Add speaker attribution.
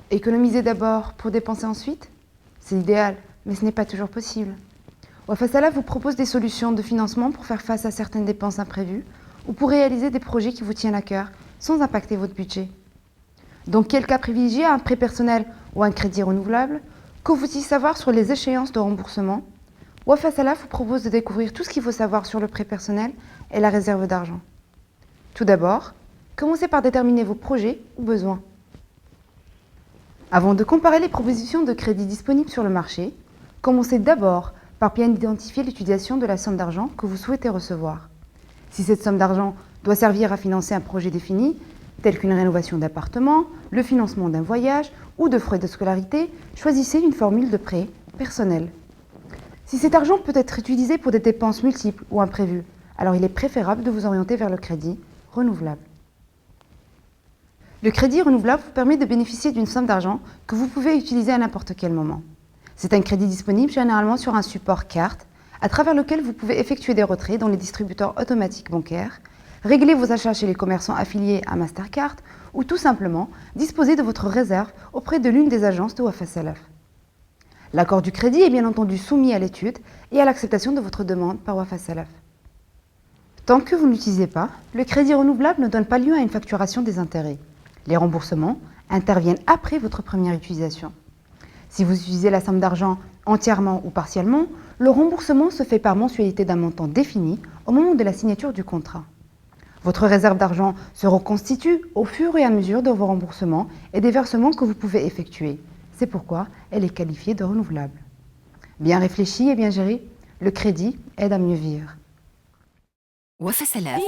Speaker 1: Économiser d'abord pour dépenser ensuite? C'est l'idéal, mais ce n'est pas toujours possible. Wafasala vous propose des solutions de financement pour faire face à certaines dépenses imprévues ou pour réaliser des projets qui vous tiennent à cœur sans impacter votre budget. Dans quel cas privilégier un prêt personnel ou un crédit renouvelable? Que faut-il savoir sur les échéances de remboursement? Wafasala vous propose de découvrir tout ce qu'il faut savoir sur le prêt personnel et la réserve d'argent. Tout d'abord, commencez par déterminer vos projets ou besoins. Avant de comparer les propositions de crédit disponibles sur le marché, commencez d'abord par bien identifier l'utilisation de la somme d'argent que vous souhaitez recevoir. Si cette somme d'argent doit servir à financer un projet défini, tel qu'une rénovation d'appartement, le financement d'un voyage ou de frais de scolarité, choisissez une formule de prêt personnel. Si cet argent peut être utilisé pour des dépenses multiples ou imprévues, alors il est préférable de vous orienter vers le crédit renouvelable. Le crédit renouvelable vous permet de bénéficier d'une somme d'argent que vous pouvez utiliser à n'importe quel moment. C'est un crédit disponible généralement sur un support carte, à travers lequel vous pouvez effectuer des retraits dans les distributeurs automatiques bancaires, régler vos achats chez les commerçants affiliés à Mastercard ou tout simplement disposer de votre réserve auprès de l'une des agences de Wafa Salaf. L'accord du crédit est bien entendu soumis à l'étude et à l'acceptation de votre demande par Wafa Salaf. Tant que vous ne l'utilisez pas, le crédit renouvelable ne donne pas lieu à une facturation des intérêts. Les remboursements interviennent après votre première utilisation. Si vous utilisez la somme d'argent entièrement ou partiellement, le remboursement se fait par mensualité d'un montant défini au moment de la signature du contrat. Votre réserve d'argent se reconstitue au fur et à mesure de vos remboursements et des versements que vous pouvez effectuer. C'est pourquoi elle est qualifiée de renouvelable. Bien réfléchi et bien géré, le crédit aide à mieux vivre.
Speaker 2: Wafa Salaf.